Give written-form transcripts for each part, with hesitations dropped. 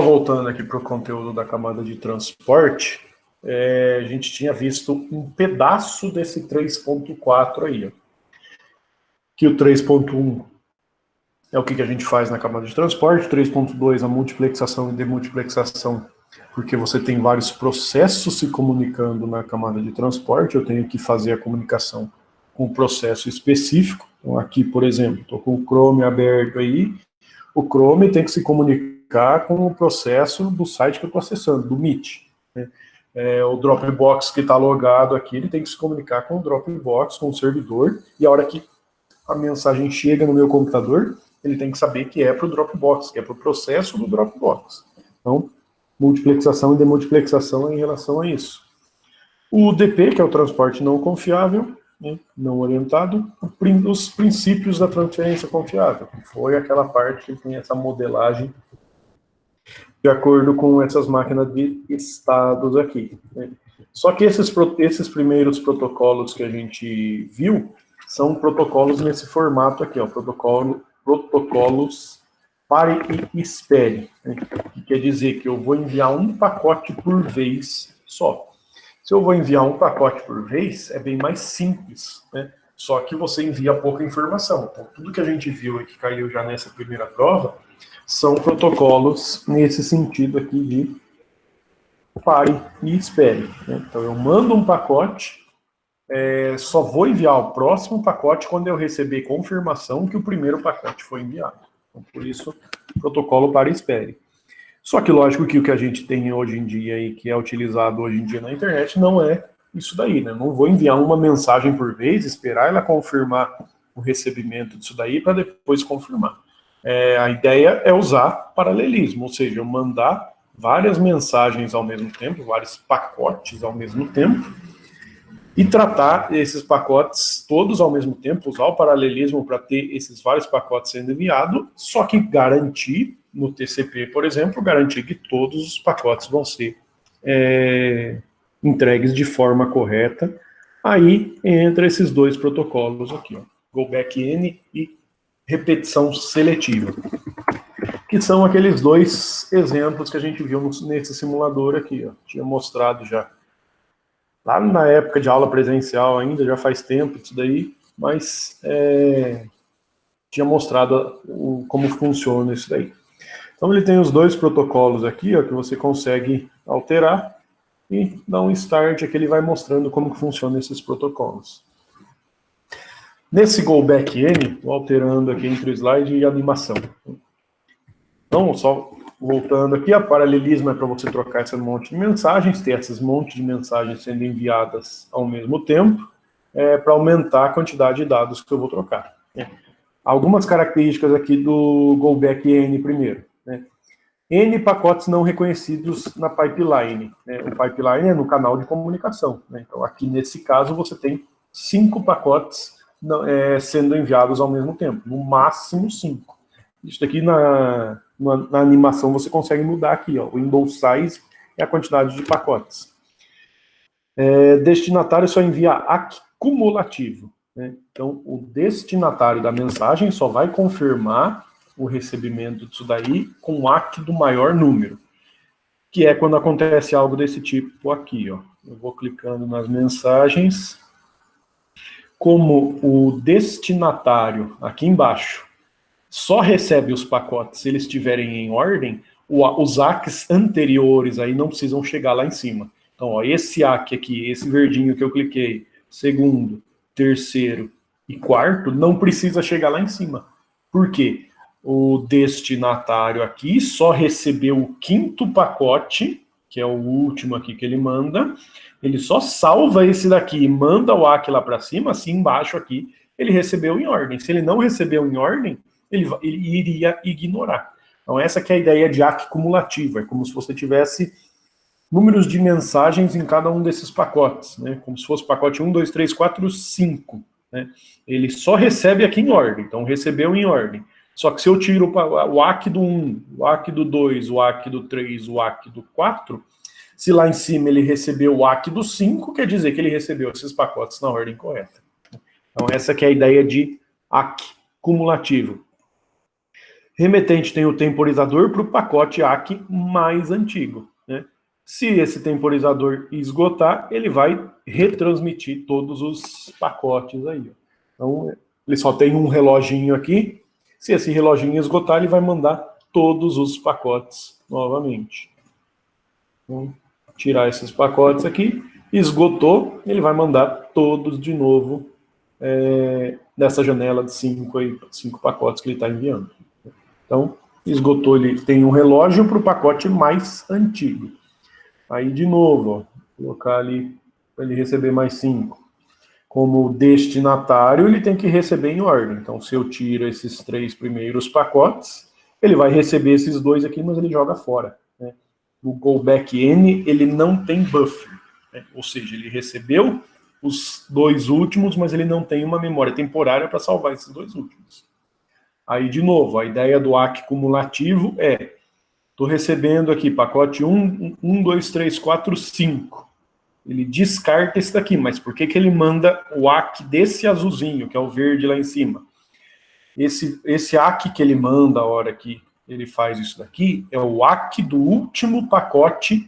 voltando aqui para o conteúdo da camada de transporte, a gente tinha visto um pedaço desse 3.4 aí, ó. Que o 3.1 é o que a gente faz na camada de transporte, 3.2 a multiplexação e demultiplexação, porque você tem vários processos se comunicando na camada de transporte, eu tenho que fazer a comunicação com um processo específico. Então aqui, por exemplo, estou com o Chrome aberto aí, o Chrome tem que se comunicar com o processo do site que eu estou acessando, do Meet, né? O Dropbox que está logado aqui, ele tem que se comunicar com o Dropbox, com o servidor, e a hora que a mensagem chega no meu computador, ele tem que saber que é para o Dropbox, que é para o processo do Dropbox. Então, multiplexação e demultiplexação em relação a isso. O DP, que é o transporte não confiável, né, não orientado, os princípios da transferência confiável. Foi aquela parte que tem essa modelagem de acordo com essas máquinas de estados aqui, né. Só que esses primeiros protocolos que a gente viu são protocolos nesse formato aqui, ó, protocolos pare e espere, né, que quer dizer que eu vou enviar um pacote por vez só. Se eu vou enviar um pacote por vez, é bem mais simples, né? Só que você envia pouca informação. Então, tudo que a gente viu e que caiu já nessa primeira prova são protocolos nesse sentido aqui de pare e espere, né? Então, eu mando um pacote, só vou enviar o próximo pacote quando eu receber confirmação que o primeiro pacote foi enviado. Então, por isso, protocolo pare e espere. Só que, lógico, que o que a gente tem hoje em dia e que é utilizado hoje em dia na internet não é isso daí, né? Não vou enviar uma mensagem por vez, esperar ela confirmar o recebimento disso daí para depois confirmar. A ideia é usar paralelismo, ou seja, eu mandar várias mensagens ao mesmo tempo, vários pacotes ao mesmo tempo, e tratar esses pacotes todos ao mesmo tempo, usar o paralelismo para ter esses vários pacotes sendo enviados, só que garantir, no TCP, por exemplo, garantir que todos os pacotes vão ser entregues de forma correta. Aí entra esses dois protocolos aqui, ó, Go-Back-N e repetição seletiva, que são aqueles dois exemplos que a gente viu nesse simulador aqui, ó, tinha mostrado já. Lá na época de aula presencial ainda, já faz tempo isso daí, mas tinha mostrado como funciona isso daí. Então ele tem os dois protocolos aqui, ó, que você consegue alterar e dar um start aqui, ele vai mostrando como que funcionam esses protocolos. Nesse Go Back N, vou alterando aqui entre o slide e a animação. Então, só voltando aqui, a paralelismo é para você trocar esse monte de mensagens, ter esses monte de mensagens sendo enviadas ao mesmo tempo, para aumentar a quantidade de dados que eu vou trocar, né? Algumas características aqui do Go Back N primeiro, né? N pacotes não reconhecidos na pipeline, né? O pipeline é no canal de comunicação, né? Então, aqui nesse caso, você tem 5 pacotes sendo enviados ao mesmo tempo, no máximo 5. Isso daqui na animação você consegue mudar aqui, ó. O Windows Size é a quantidade de pacotes. Destinatário só envia ACK cumulativo, né? Então, o destinatário da mensagem só vai confirmar o recebimento disso daí com o ACK do maior número, que é quando acontece algo desse tipo aqui, ó. Eu vou clicando nas mensagens. Como o destinatário, aqui embaixo, só recebe os pacotes se eles estiverem em ordem, os ACKs anteriores aí não precisam chegar lá em cima. Então, ó, esse ACK aqui, esse verdinho que eu cliquei, segundo, terceiro e quarto, não precisa chegar lá em cima. Por quê? O destinatário aqui só recebeu o 5º pacote, que é o último aqui que ele manda, ele só salva esse daqui e manda o ACK lá para cima, assim embaixo aqui, ele recebeu em ordem. Se ele não recebeu em ordem, ele iria ignorar. Então essa que é a ideia de ACK cumulativo, é como se você tivesse números de mensagens em cada um desses pacotes, né? Como se fosse pacote 1, 2, 3, 4, 5. Né? Ele só recebe aqui em ordem, então recebeu em ordem. Só que se eu tiro o ACK do 1, o ACK do 2, o ACK do 3, o ACK do 4, se lá em cima ele recebeu o ACK do 5, quer dizer que ele recebeu esses pacotes na ordem correta. Então essa que é a ideia de ACK cumulativo. Remetente tem o temporizador para o pacote ACK mais antigo, né? Se esse temporizador esgotar, ele vai retransmitir todos os pacotes aí. Então, ele só tem um reloginho aqui. Se esse reloginho esgotar, ele vai mandar todos os pacotes novamente. Então, tirar esses pacotes aqui. Esgotou, ele vai mandar todos de novo nessa janela de 5 pacotes que ele está enviando. Então, esgotou, ele tem um relógio para o pacote mais antigo. Aí, de novo, ó, colocar ali para ele receber mais 5. Como destinatário, ele tem que receber em ordem. Então, se eu tiro esses 3 primeiros pacotes, ele vai receber esses 2 aqui, mas ele joga fora, né? O Go-Back N, ele não tem buffer, né? Ou seja, ele recebeu os 2 últimos, mas ele não tem uma memória temporária para salvar esses 2 últimos. Aí, de novo, a ideia do ACK cumulativo é: estou recebendo aqui pacote 1, 2, 3, 4, 5. Ele descarta esse daqui, mas por que ele manda o ACK desse azulzinho, que é o verde lá em cima? Esse ACK que ele manda a hora que ele faz isso daqui é o ACK do último pacote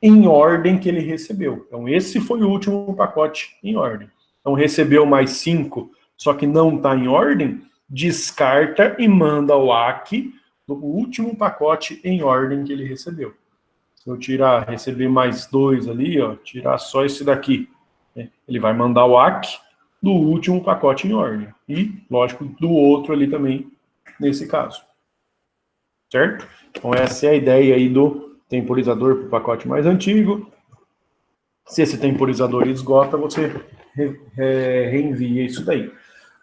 em ordem que ele recebeu. Então, esse foi o último pacote em ordem. Então, recebeu mais 5, só que não está em ordem, descarta e manda o ACK do último pacote em ordem que ele recebeu. Se eu tirar, receber mais 2 ali, ó, tirar só esse daqui, né, ele vai mandar o ACK do último pacote em ordem. E, lógico, do outro ali também, nesse caso. Certo? Então, essa é a ideia aí do temporizador para o pacote mais antigo. Se esse temporizador esgota, você reenvia isso daí.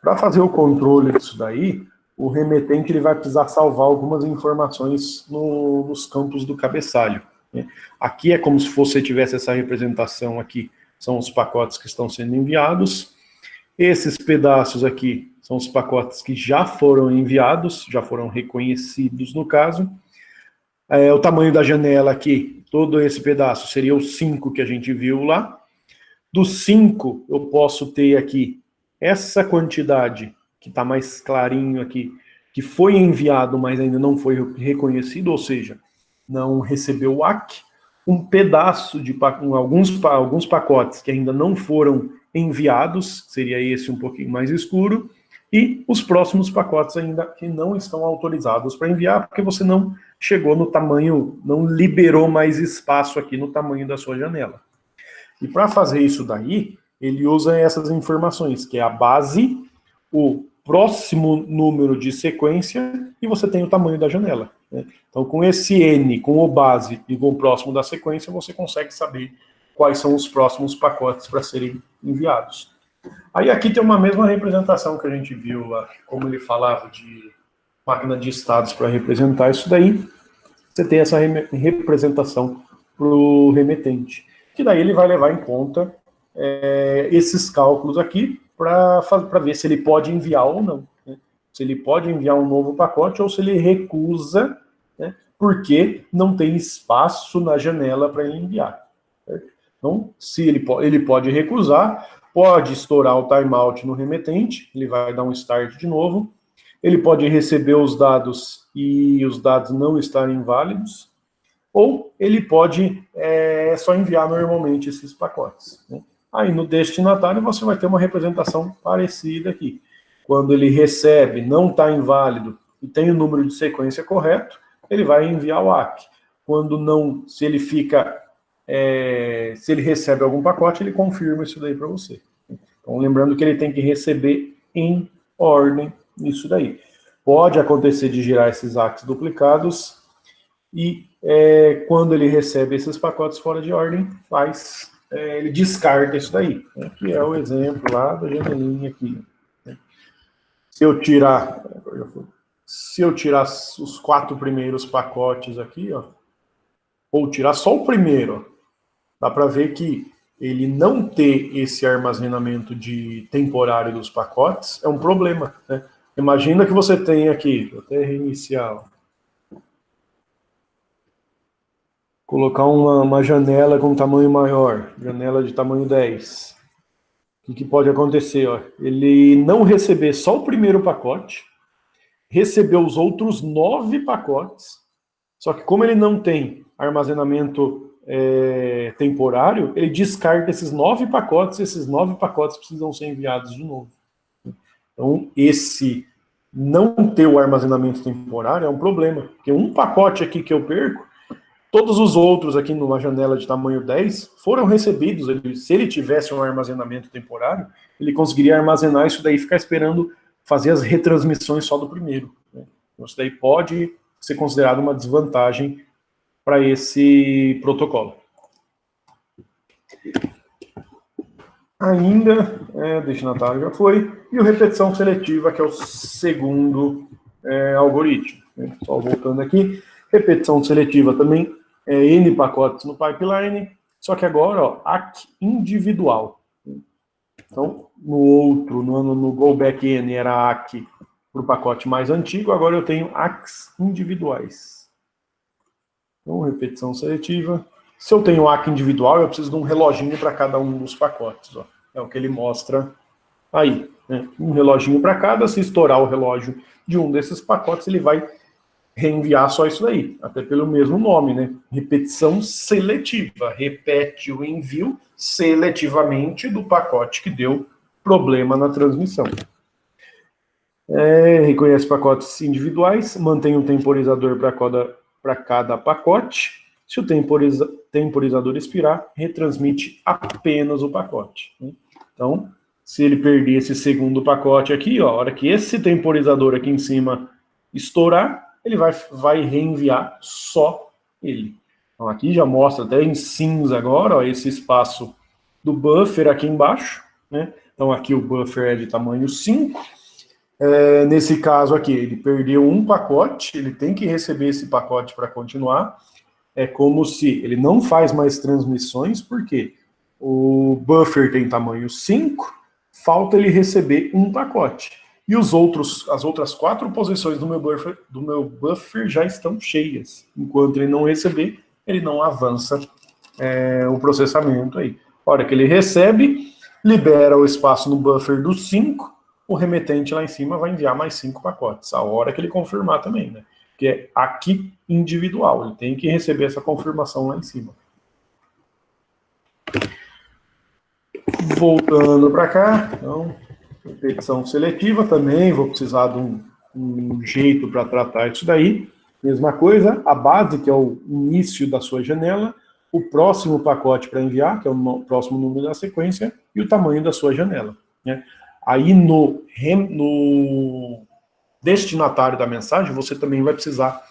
Para fazer o controle disso daí, o remetente ele vai precisar salvar algumas informações nos campos do cabeçalho, né? Aqui é como se você tivesse essa representação aqui, são os pacotes que estão sendo enviados. Esses pedaços aqui são os pacotes que já foram enviados, já foram reconhecidos no caso. O tamanho da janela aqui, todo esse pedaço, seria os 5 que a gente viu lá. Dos 5, eu posso ter aqui essa quantidade, que está mais clarinho aqui, que foi enviado, mas ainda não foi reconhecido, ou seja, não recebeu o ACK. Um pedaço de alguns pacotes que ainda não foram enviados, seria esse um pouquinho mais escuro, e os próximos pacotes ainda que não estão autorizados para enviar, porque você não chegou no tamanho, não liberou mais espaço aqui no tamanho da sua janela. E para fazer isso daí, ele usa essas informações, que é a base, o próximo número de sequência, e você tem o tamanho da janela, né? Então, com esse N, com o base e com o próximo da sequência, você consegue saber quais são os próximos pacotes para serem enviados. Aí aqui tem uma mesma representação que a gente viu lá, como ele falava de máquina de estados para representar isso daí, você tem essa representação para o remetente, que daí ele vai levar em conta esses cálculos aqui para ver se ele pode enviar ou não, né? Se ele pode enviar um novo pacote ou se ele recusa, né, porque não tem espaço na janela para ele enviar, certo? Então, se ele pode recusar, pode estourar o timeout no remetente, ele vai dar um start de novo, ele pode receber os dados e os dados não estarem válidos, ou ele pode só enviar normalmente esses pacotes, né? Aí no destinatário você vai ter uma representação parecida aqui. Quando ele recebe, não está inválido e tem o número de sequência correto, ele vai enviar o ACK. Quando não, se ele recebe algum pacote, ele confirma isso daí para você. Então, lembrando que ele tem que receber em ordem isso daí. Pode acontecer de gerar esses ACKs duplicados e quando ele recebe esses pacotes fora de ordem, ele descarta isso daí, né, que é o exemplo lá da janelinha aqui, né? Se eu tirar os 4 primeiros pacotes aqui, ó, ou tirar só o primeiro, ó, dá para ver que ele não ter esse armazenamento temporário dos pacotes é um problema, né? Imagina que você tem aqui, vou até reiniciar, colocar uma janela com tamanho maior, janela de tamanho 10. O que pode acontecer? Ó? Ele não receber só o primeiro pacote, recebeu os outros 9 pacotes, só que como ele não tem armazenamento temporário, ele descarta esses 9 pacotes precisam ser enviados de novo. Então, esse não ter o armazenamento temporário é um problema, porque um pacote aqui que eu perco, todos os outros aqui numa janela de tamanho 10 foram recebidos. Se ele tivesse um armazenamento temporário, ele conseguiria armazenar isso daí e ficar esperando fazer as retransmissões só do primeiro. Né? Então, isso daí pode ser considerado uma desvantagem para esse protocolo. Ainda, destinatário já foi, e o repetição seletiva, que é o segundo algoritmo. Né? Só voltando aqui, repetição seletiva também é N pacotes no pipeline, só que agora, ó, ACK individual. Então, no outro, no Go Back N era ACK para o pacote mais antigo, agora eu tenho ACKs individuais. Então, repetição seletiva. Se eu tenho ACK individual, eu preciso de um reloginho para cada um dos pacotes. Ó. É o que ele mostra aí. Né? Um reloginho para cada. Se estourar o relógio de um desses pacotes, ele vai reenviar só isso daí. Até pelo mesmo nome, né? Repetição seletiva. Repete o envio seletivamente do pacote que deu problema na transmissão. Reconhece pacotes individuais, mantém um temporizador para cada pacote. Se o temporizador expirar, retransmite apenas o pacote. Então, se ele perder esse segundo pacote aqui, ó, a hora que esse temporizador aqui em cima estourar, ele vai reenviar só ele. Então, aqui já mostra até em cinza agora, ó, esse espaço do buffer aqui embaixo. Né? Então, aqui o buffer é de tamanho 5. Nesse caso aqui, ele perdeu um pacote, ele tem que receber esse pacote para continuar. É como se ele não faz mais transmissões, porque o buffer tem tamanho 5, falta ele receber um pacote. E as outras 4 posições do meu buffer já estão cheias. Enquanto ele não receber, ele não avança o processamento aí. A hora que ele recebe, libera o espaço no buffer dos 5, o remetente lá em cima vai enviar mais 5 pacotes. A hora que ele confirmar também, né? Que é aqui individual. Ele tem que receber essa confirmação lá em cima. Voltando para cá, então, repetição seletiva também, vou precisar de um jeito para tratar isso daí. Mesma coisa, a base, que é o início da sua janela, o próximo pacote para enviar, que é o próximo número da sequência, e o tamanho da sua janela. Né? Aí no destinatário da mensagem, você também vai precisar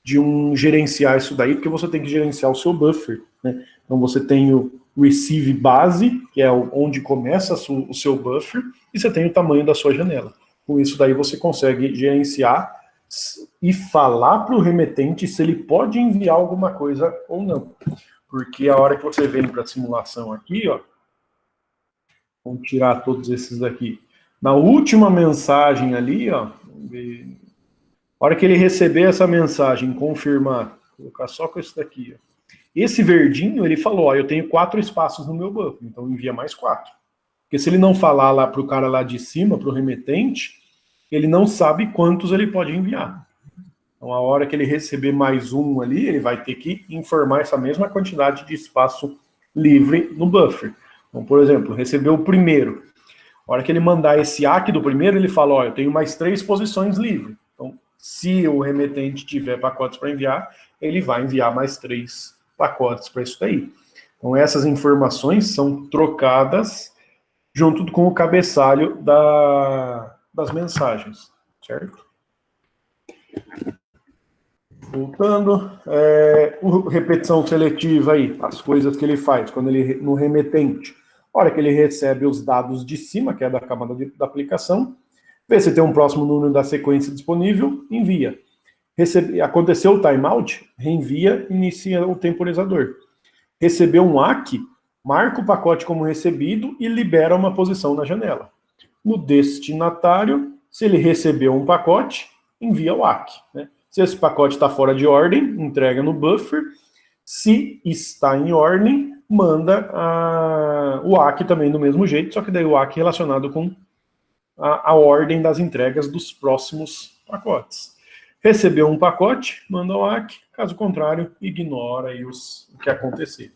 de gerenciar isso daí, porque você tem que gerenciar o seu buffer. Né? Então você tem o receive base, que é onde começa o seu buffer, e você tem o tamanho da sua janela. Com isso daí você consegue gerenciar e falar para o remetente se ele pode enviar alguma coisa ou não. Porque a hora que você vem para a simulação aqui, ó, vamos tirar todos esses daqui. Na última mensagem ali, ó, vamos ver, a hora que ele receber essa mensagem, confirmar, vou colocar só com esse daqui, ó. Esse verdinho, ele falou, ó, eu tenho 4 espaços no meu buffer, então envia mais 4. Porque se ele não falar lá para o cara lá de cima, para o remetente, ele não sabe quantos ele pode enviar. Então, a hora que ele receber mais um ali, ele vai ter que informar essa mesma quantidade de espaço livre no buffer. Então, por exemplo, recebeu o primeiro. A hora que ele mandar esse ACK do primeiro, ele fala, ó, eu tenho mais 3 posições livres. Então, se o remetente tiver pacotes para enviar, ele vai enviar mais 3 pacotes para isso daí. Então, essas informações são trocadas junto com o cabeçalho das mensagens, certo? Voltando, repetição seletiva aí, as coisas que ele faz quando ele no remetente. A hora que ele recebe os dados de cima, que é da camada da aplicação, vê se tem um próximo número da sequência disponível, envia. Aconteceu o timeout, reenvia, inicia o temporizador. Recebeu um ACK, marca o pacote como recebido e libera uma posição na janela. No destinatário, se ele recebeu um pacote, envia o ACK. Né? Se esse pacote está fora de ordem, entrega no buffer. Se está em ordem, manda o ACK também do mesmo jeito, só que daí o ACK relacionado com a ordem das entregas dos próximos pacotes. Recebeu um pacote, manda o ACK, caso contrário, ignora aí o que acontecer.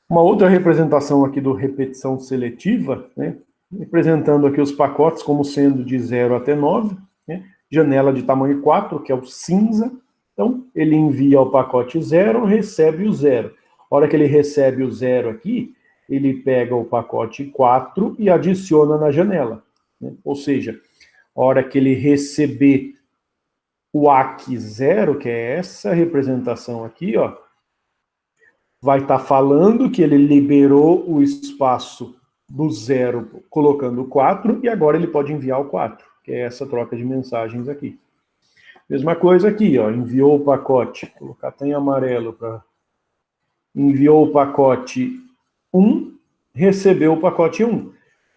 Uma outra representação aqui do repetição seletiva, né, representando aqui os pacotes como sendo de 0 até 9, né, janela de tamanho 4, que é o cinza. Então, ele envia o pacote 0, recebe o 0. A hora que ele recebe o 0 aqui, ele pega o pacote 4 e adiciona na janela, né? Ou seja, a hora que ele receber o ACK 0, que é essa representação aqui, ó, vai estar falando que ele liberou o espaço do 0 colocando o 4, e agora ele pode enviar o 4, que é essa troca de mensagens aqui. Mesma coisa aqui, ó, enviou o pacote, vou colocar até em amarelo para... Enviou o pacote 1, recebeu o pacote 1.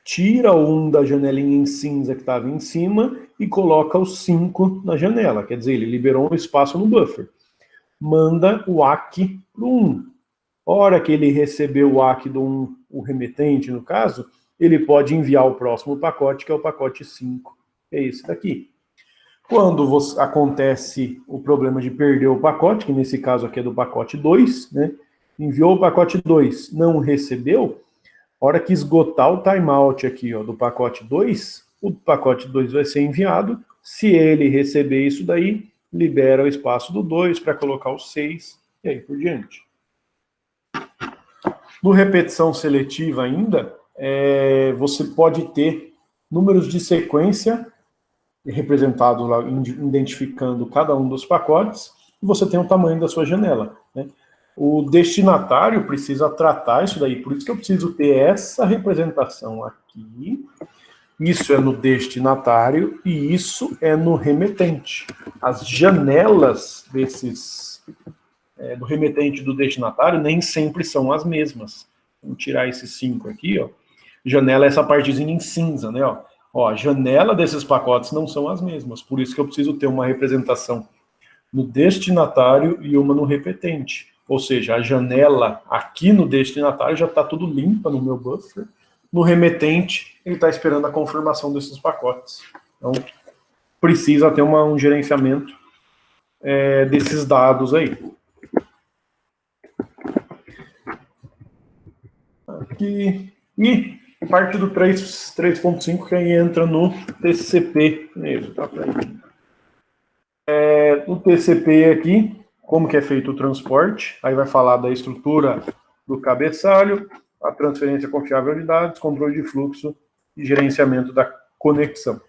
Tira o 1 da janelinha em cinza que estava em cima e coloca o 5 na janela. Quer dizer, ele liberou um espaço no buffer. Manda o ACK para o 1. Hora que ele recebeu o ACK do 1, o remetente, no caso, ele pode enviar o próximo pacote, que é o pacote 5. É esse daqui. Quando acontece o problema de perder o pacote, que nesse caso aqui é do pacote 2, né? Enviou o pacote 2, não recebeu, a hora que esgotar o timeout aqui, ó, do pacote 2, o pacote 2 vai ser enviado. Se ele receber isso daí, libera o espaço do 2 para colocar o 6, e aí por diante. No repetição seletiva ainda, você pode ter números de sequência representados lá, identificando cada um dos pacotes, e você tem o tamanho da sua janela, né? O destinatário precisa tratar isso daí, por isso que eu preciso ter essa representação aqui. Isso é no destinatário e isso é no remetente. As janelas do remetente e do destinatário nem sempre são as mesmas. Vamos tirar esses 5 aqui, ó. Janela é essa partezinha em cinza, né? Ó, a janela desses pacotes não são as mesmas, por isso que eu preciso ter uma representação no destinatário e uma no repetente. Ou seja, a janela aqui no destinatário já está tudo limpa no meu buffer. No remetente, ele está esperando a confirmação desses pacotes. Então, precisa ter um gerenciamento desses dados aí. Aqui. E parte do 3.5 que aí entra no TCP. No TCP aqui, como que é feito o transporte, aí vai falar da estrutura do cabeçalho, a transferência confiável de dados, controle de fluxo e gerenciamento da conexão.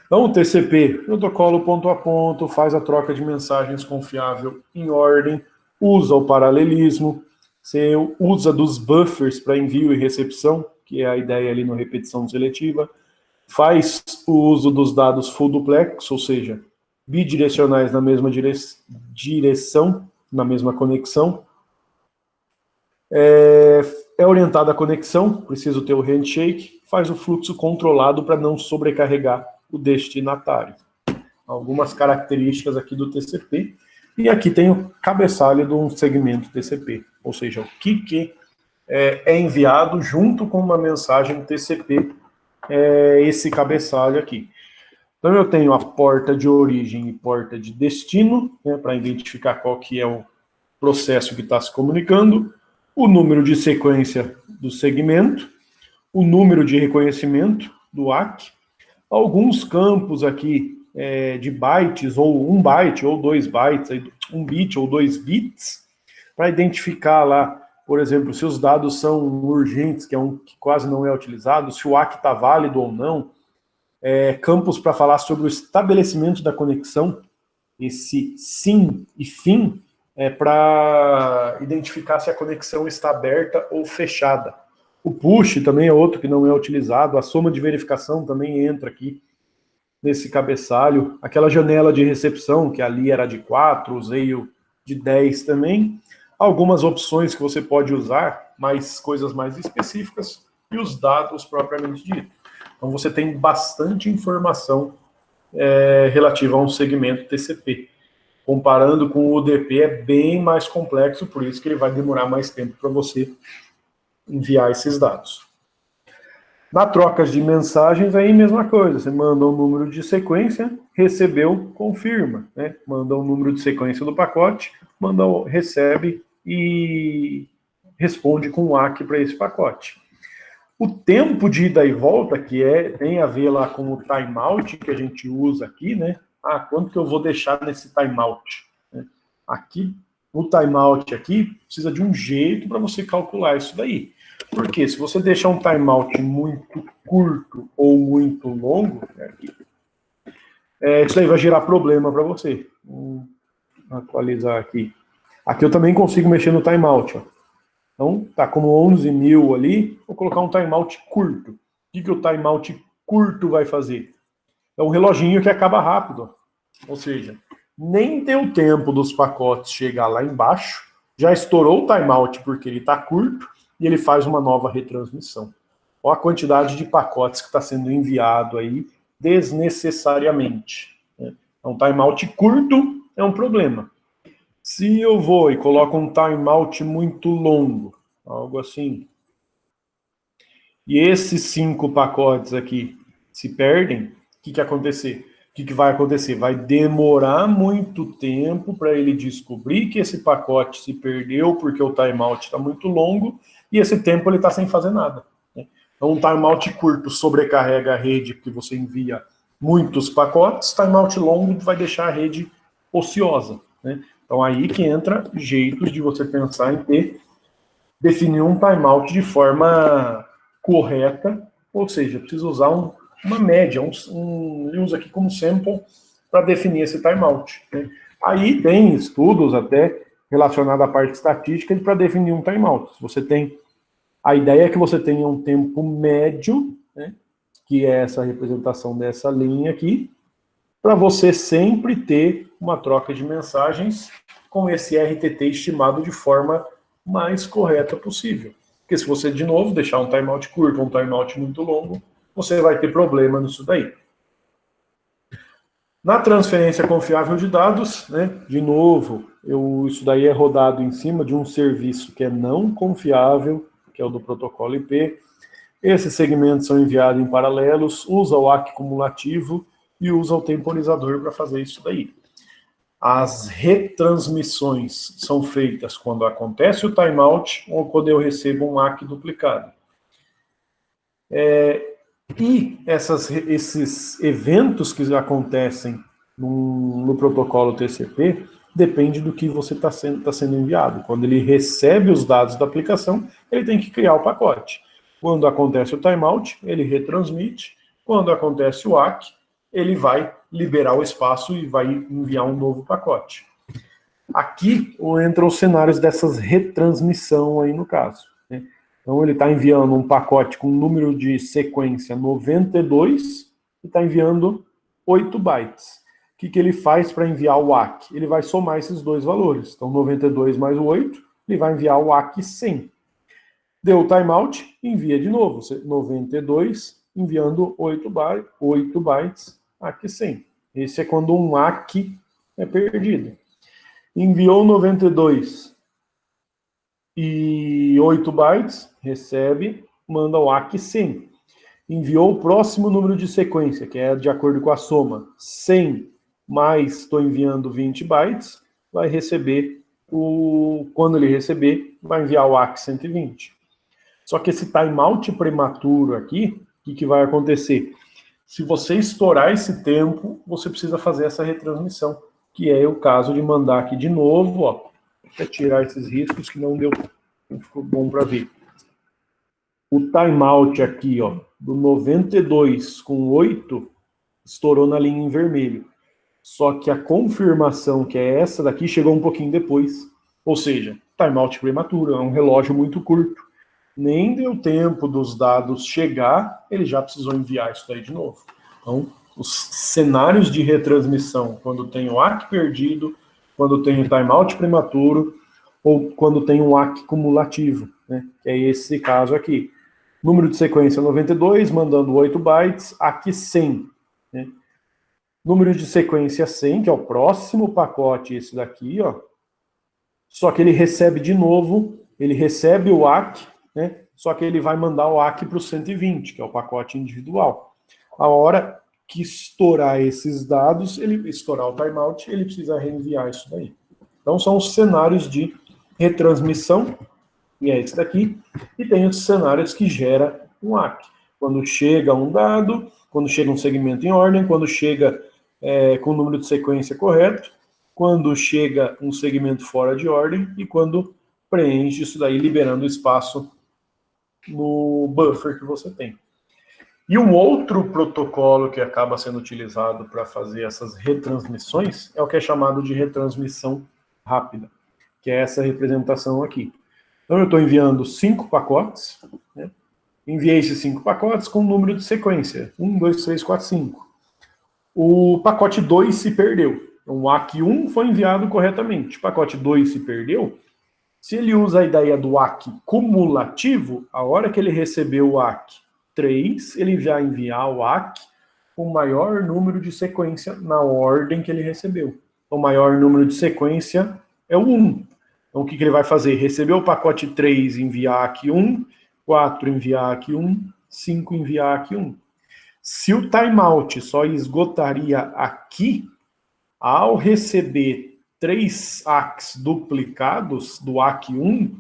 Então, o TCP, protocolo ponto a ponto, faz a troca de mensagens confiável em ordem, usa o paralelismo, você usa dos buffers para envio e recepção, que é a ideia ali no repetição seletiva, faz o uso dos dados full duplex, ou seja, bidirecionais na mesma direção, na mesma conexão. É orientada a conexão, preciso ter o handshake, faz o fluxo controlado para não sobrecarregar o destinatário. Algumas características aqui do TCP. E aqui tem o cabeçalho de um segmento TCP, ou seja, o que é enviado junto com uma mensagem TCP, esse cabeçalho aqui. Então eu tenho a porta de origem e porta de destino, né, para identificar qual que é o processo que está se comunicando, o número de sequência do segmento, o número de reconhecimento do ACK, alguns campos aqui de bytes, ou 1 byte, ou 2 bytes, 1 bit ou 2 bits, para identificar lá, por exemplo, se os dados são urgentes, que é um que quase não é utilizado, se o ACK está válido ou não, campos para falar sobre o estabelecimento da conexão, esse sim e fim, para identificar se a conexão está aberta ou fechada. O push também é outro que não é utilizado, a soma de verificação também entra aqui nesse cabeçalho, aquela janela de recepção, que ali era de 4, usei o de 10 também, algumas opções que você pode usar, mas coisas mais específicas, e os dados propriamente dito. Então você tem bastante informação relativa a um segmento TCP. Comparando com o UDP é bem mais complexo, por isso que ele vai demorar mais tempo para você enviar esses dados. Na troca de mensagens, aí mesma coisa. Você manda um número de sequência, recebeu, confirma. Né? Manda um número de sequência do pacote, recebe e responde com o ACK para esse pacote. O tempo de ida e volta, que tem a ver lá com o timeout que a gente usa aqui, né? Quanto que eu vou deixar nesse timeout? Aqui, o timeout aqui precisa de um jeito para você calcular isso daí. Porque se você deixar um timeout muito curto ou muito longo, isso aí vai gerar problema para você. Vou atualizar aqui. Aqui eu também consigo mexer no timeout. Ó. Então, tá como 11.000 ali, vou colocar um timeout curto. O que o timeout curto vai fazer? É um reloginho que acaba rápido. Ó. Ou seja, nem deu tempo dos pacotes chegar lá embaixo, já estourou o timeout porque ele está curto, e ele faz uma nova retransmissão. Olha a quantidade de pacotes que está sendo enviado aí desnecessariamente. Né? Então, timeout curto é um problema. Se eu vou e coloco um timeout muito longo, algo assim, e esses 5 pacotes aqui se perdem, o que vai acontecer? Vai demorar muito tempo para ele descobrir que esse pacote se perdeu porque o timeout está muito longo, e esse tempo ele está sem fazer nada. Né? Então, um timeout curto sobrecarrega a rede porque você envia muitos pacotes, timeout longo vai deixar a rede ociosa. Né? Então, aí que entra jeitos de você pensar em definir um timeout de forma correta, ou seja, precisa usar uma média, ele usa aqui como sample para definir esse timeout. Né? Aí tem estudos até relacionados à parte estatística para definir um timeout. A ideia é que você tenha um tempo médio, né, que é essa representação dessa linha aqui, para você sempre ter uma troca de mensagens com esse RTT estimado de forma mais correta possível. Porque se você, de novo, deixar um timeout curto ou um timeout muito longo, você vai ter problema nisso daí. Na transferência confiável de dados, né, de novo, isso daí é rodado em cima de um serviço que é não confiável, que é o do protocolo IP. Esses segmentos são enviados em paralelos, usa o ACK cumulativo e usa o temporizador para fazer isso daí. As retransmissões são feitas quando acontece o timeout ou quando eu recebo um ACK duplicado. E esses eventos que acontecem no protocolo TCP depende do que você está sendo enviado. Quando ele recebe os dados da aplicação, ele tem que criar o pacote. Quando acontece o timeout, ele retransmite. Quando acontece o ACK, ele vai liberar o espaço e vai enviar um novo pacote. Aqui entram os cenários dessas retransmissão aí no caso. Né? Então ele está enviando um pacote com número de sequência 92 e está enviando 8 bytes. O que ele faz para enviar o ACK? Ele vai somar esses dois valores. Então 92 mais o 8, ele vai enviar o ACK 100. Deu o timeout, envia de novo. 92 enviando 8 bytes, ACK 100. Esse é quando um ACK é perdido. Enviou 92 e 8 bytes, recebe, manda o ACK 100. Enviou o próximo número de sequência, que é de acordo com a soma. 100 mais estou enviando 20 bytes, vai receber, quando ele receber, vai enviar o ACK 120. Só que esse timeout prematuro aqui, o que vai acontecer? Se você estourar esse tempo, você precisa fazer essa retransmissão, que é o caso de mandar aqui de novo, ó, para tirar esses riscos que não ficou bom para ver. O timeout aqui, ó, do 92 com 8, estourou na linha em vermelho. Só que a confirmação, que é essa daqui, chegou um pouquinho depois. Ou seja, timeout prematuro, é um relógio muito curto. Nem deu tempo dos dados chegar, ele já precisou enviar isso daí de novo. Então, os cenários de retransmissão, quando tem o ACK perdido, quando tem o timeout prematuro, ou quando tem um ACK cumulativo, né? Que é esse caso aqui. Número de sequência 92, mandando 8 bytes, ACK 100. Né? Número de sequência 100, que é o próximo pacote, esse daqui, ó. Só que ele recebe de novo, ele recebe o ACK, né? só que ele vai mandar o ACK para o 120, que é o pacote individual. A hora que estourar esses dados, ele estourar o timeout, ele precisa reenviar isso daí. Então, são os cenários de retransmissão, e é esse daqui, e tem os cenários que gera um ACK. Quando chega um dado, quando chega um segmento em ordem, quando chega com o número de sequência correto, quando chega um segmento fora de ordem e quando preenche isso daí, liberando espaço no buffer que você tem. E um outro protocolo que acaba sendo utilizado para fazer essas retransmissões é o que é chamado de retransmissão rápida, que é essa representação aqui. Então eu estou enviando 5 pacotes, né? Enviei esses 5 pacotes com o número de sequência, 1, 2, 3, 4, 5. O pacote 2 se perdeu. Então, o ACK 1 foi enviado corretamente. O pacote 2 se perdeu. Se ele usa a ideia do ACK cumulativo, a hora que ele recebeu o ACK 3, ele vai enviar o ACK com o maior número de sequência na ordem que ele recebeu. O maior número de sequência é o 1. Então, o que ele vai fazer? Recebeu o pacote 3, enviar ACK 1, 4, enviar ACK 1, 5, enviar ACK 1. Se o timeout só esgotaria aqui, ao receber 3 ACKs duplicados do ACK 1,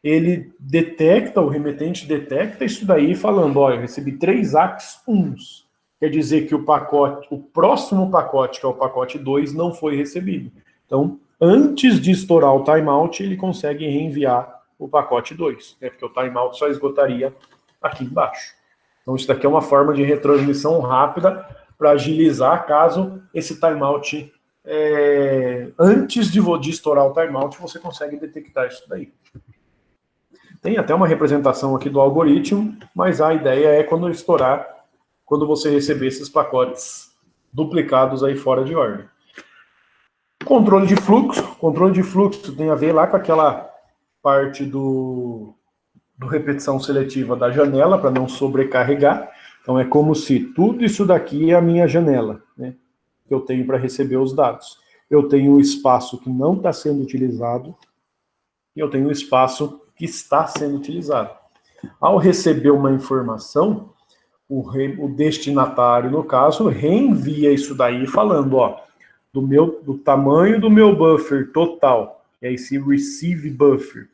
ele detecta, o remetente detecta isso daí falando, olha, eu recebi 3 ACKs 1s. Quer dizer que o próximo pacote, que é o pacote 2, não foi recebido. Então, antes de estourar o timeout, ele consegue reenviar o pacote 2, né, porque o timeout só esgotaria aqui embaixo. Então, isso daqui é uma forma de retransmissão rápida para agilizar caso esse timeout, antes de estourar o timeout, você consegue detectar isso daí. Tem até uma representação aqui do algoritmo, mas a ideia é quando estourar, quando você receber esses pacotes duplicados aí fora de ordem. Controle de fluxo tem a ver lá com aquela parte do repetição seletiva da janela, para não sobrecarregar. Então é como se tudo isso daqui é a minha janela, né, que eu tenho para receber os dados. Eu tenho um espaço que não está sendo utilizado e eu tenho um espaço que está sendo utilizado. Ao receber uma informação, o destinatário, no caso, reenvia isso daí falando, ó, do tamanho do meu buffer total, que é esse receive buffer,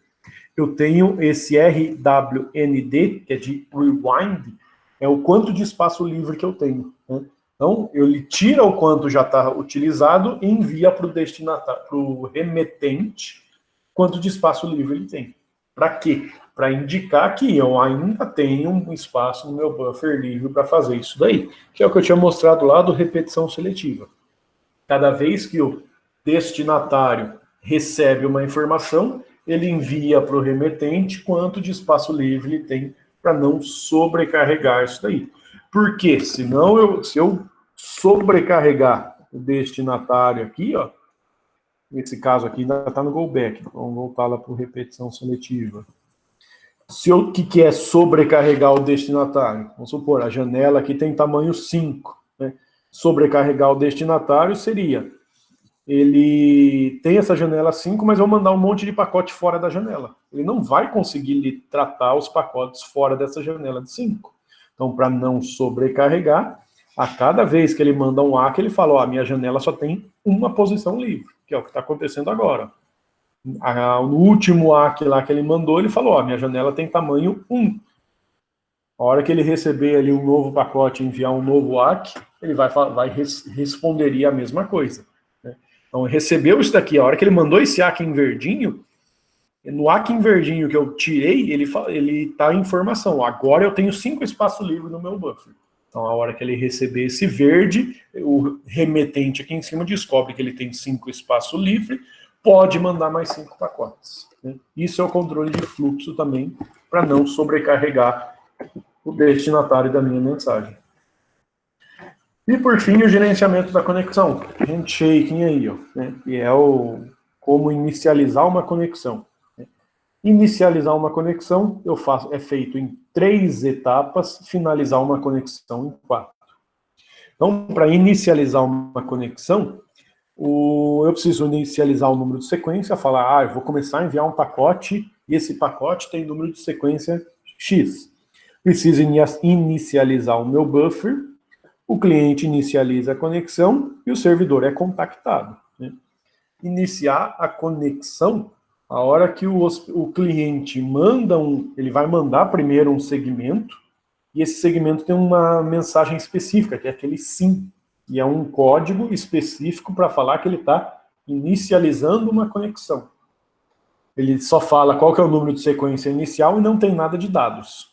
eu tenho esse RWND, que é de rewind, é o quanto de espaço livre que eu tenho, né? Então, ele tira o quanto já está utilizado e envia para o destinatário, para o remetente, quanto de espaço livre ele tem. Para quê? Para indicar que eu ainda tenho um espaço no meu buffer livre para fazer isso daí, que é o que eu tinha mostrado lá do repetição seletiva. Cada vez que o destinatário recebe uma informação, ele envia para o remetente quanto de espaço livre ele tem para não sobrecarregar isso daí. Porque senão, se eu sobrecarregar o destinatário aqui, ó, nesse caso aqui ainda está no goback, vamos voltar lá para o repetição seletiva. O que é sobrecarregar o destinatário? Vamos supor, a janela aqui tem tamanho 5, né? Sobrecarregar o destinatário seria, ele tem essa janela 5, mas eu vou mandar um monte de pacote fora da janela. Ele não vai conseguir tratar os pacotes fora dessa janela de 5. Então, para não sobrecarregar, a cada vez que ele manda um ACK, ele fala, ó, a minha janela só tem uma posição livre, que é o que está acontecendo agora. No último ACK lá que ele mandou, ele falou, ó, minha janela tem tamanho 1. A hora que ele receber ali um novo pacote e enviar um novo ACK, ele responderia a mesma coisa. Né? Então, recebeu isso daqui, a hora que ele mandou esse ACK em verdinho, no ACK em verdinho que eu tirei, ele tá em informação. Agora eu tenho 5 espaços livres no meu buffer. Então, a hora que ele receber esse verde, o remetente aqui em cima descobre que ele tem 5 espaços livres, pode mandar mais 5 pacotes. Né? Isso é o controle de fluxo também, para não sobrecarregar o destinatário da minha mensagem. E, por fim, o gerenciamento da conexão. Handshaking aí, ó, né? Que é como inicializar uma conexão. Inicializar uma conexão é feito em 3 etapas, finalizar uma conexão em 4. Então, para inicializar uma conexão, eu preciso inicializar o número de sequência, falar, eu vou começar a enviar um pacote, e esse pacote tem número de sequência X. Preciso inicializar o meu buffer, o cliente inicializa a conexão e o servidor é contactado. Né? Iniciar a conexão, a hora que o cliente manda ele vai mandar primeiro um segmento, e esse segmento tem uma mensagem específica, que é aquele SYN, e é um código específico para falar que ele está inicializando uma conexão. Ele só fala qual que é o número de sequência inicial e não tem nada de dados.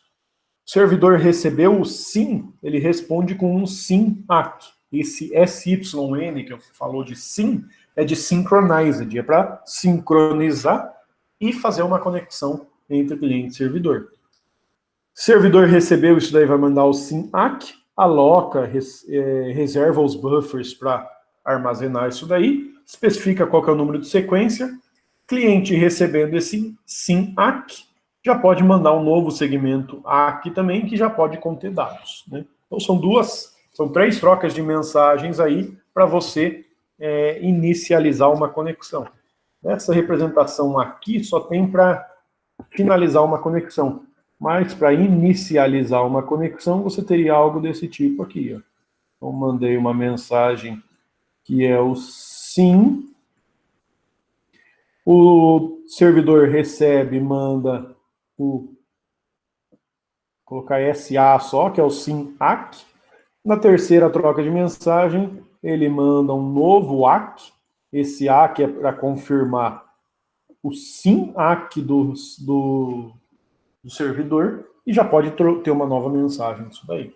O servidor recebeu o SYN, ele responde com um SYN ACK. Esse SYN que eu falou de SYN é de synchronized, é para sincronizar e fazer uma conexão entre cliente e servidor. Servidor recebeu isso daí, vai mandar o SYN ACK, aloca, reserva os buffers para armazenar isso daí, especifica qual que é o número de sequência, cliente recebendo esse SYN ACK, já pode mandar um novo segmento ACK também, que já pode conter dados. Né? Então são 3 trocas de mensagens aí para você inicializar uma conexão. Essa representação aqui só tem para finalizar uma conexão. Mas para inicializar uma conexão, você teria algo desse tipo aqui. Ó. Então, mandei uma mensagem que é o SYN. O servidor recebe, manda colocar SA só, que é o SYN ACK. Na terceira troca de mensagem, ele manda um novo ACK. Esse ACK é para confirmar o SYN ACK do servidor e já pode ter uma nova mensagem disso daí.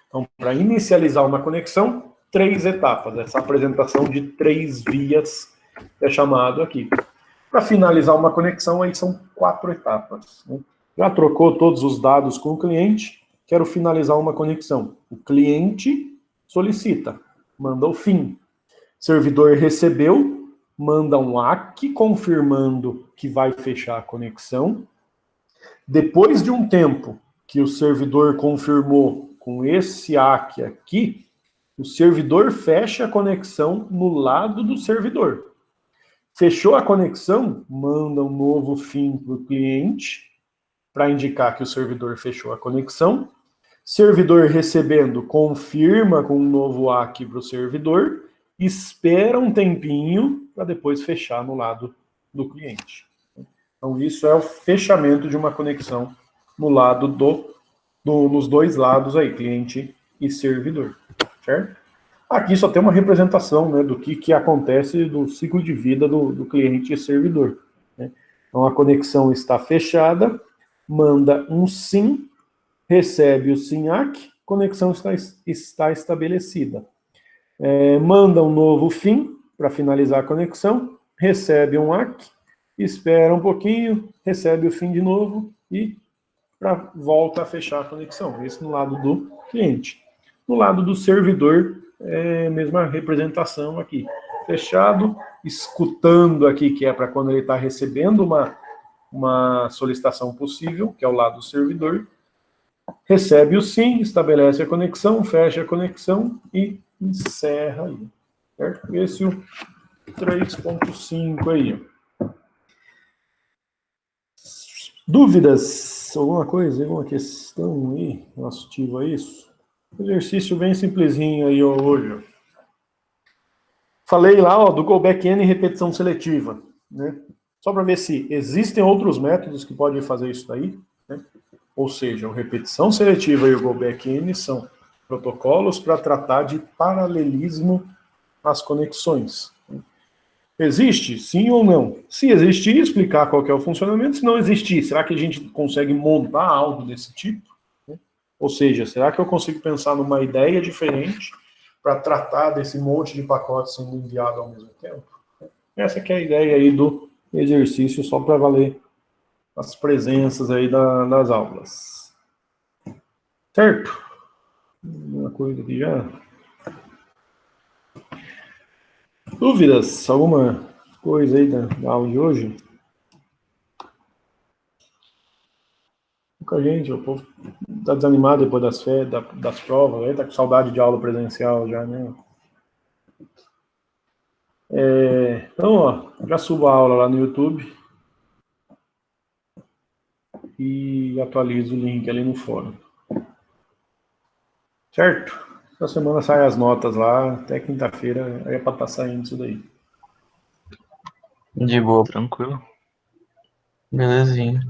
Então, para inicializar uma conexão, 3 etapas. Essa apresentação de 3 vias é chamado aqui. Para finalizar uma conexão, aí são 4 etapas. Né? Já trocou todos os dados com o cliente, quero finalizar uma conexão. O cliente solicita, manda o FIN. Servidor recebeu, manda um ACK confirmando que vai fechar a conexão. Depois de um tempo que o servidor confirmou com esse ACK aqui, o servidor fecha a conexão no lado do servidor. Fechou a conexão, manda um novo FIN para o cliente, para indicar que o servidor fechou a conexão. Servidor recebendo, confirma com um novo ACK para o servidor, espera um tempinho para depois fechar no lado do cliente. Então, isso é o fechamento de uma conexão no lado nos 2 lados aí, cliente e servidor, certo? Aqui só tem uma representação, né, do que acontece do ciclo de vida do cliente e servidor. Né? Então, a conexão está fechada, manda um SYN, recebe o SYN ACK, conexão está estabelecida. Manda um novo FIN para finalizar a conexão, recebe um ACK, espera um pouquinho, recebe o FIN de novo e volta a fechar a conexão. Esse no lado do cliente. No lado do servidor, é a mesma representação aqui. Fechado, escutando aqui, que é para quando ele está recebendo uma solicitação possível, que é o lado do servidor. Recebe o SYN, estabelece a conexão, fecha a conexão e encerra aí. Certo? Esse é o 3.5 aí. Dúvidas? Alguma coisa? Alguma questão aí relativa a isso? Exercício bem simplesinho aí hoje. Falei lá do go back N e repetição seletiva. Né? Só para ver se existem outros métodos que podem fazer isso daí. Né? Ou seja, a repetição seletiva e o go back N são protocolos para tratar de paralelismo às conexões. Existe? Sim ou não? Se existir, explicar qual que é o funcionamento. Se não existir, será que a gente consegue montar algo desse tipo? Ou seja, será que eu consigo pensar numa ideia diferente para tratar desse monte de pacotes sendo enviado ao mesmo tempo? Essa que é a ideia aí do exercício, só para valer as presenças aí das aulas. Certo? Uma coisa aqui já... Dúvidas? Alguma coisa aí da aula de hoje? Pouca gente, o povo tá desanimado depois das provas, aí tá com saudade de aula presencial já, né? Então, ó, já subo a aula lá no YouTube. e atualizo o link ali no fórum. Certo? Essa semana saem as notas lá, até quinta-feira é para estar saindo isso daí. De boa, tranquilo. Belezinha.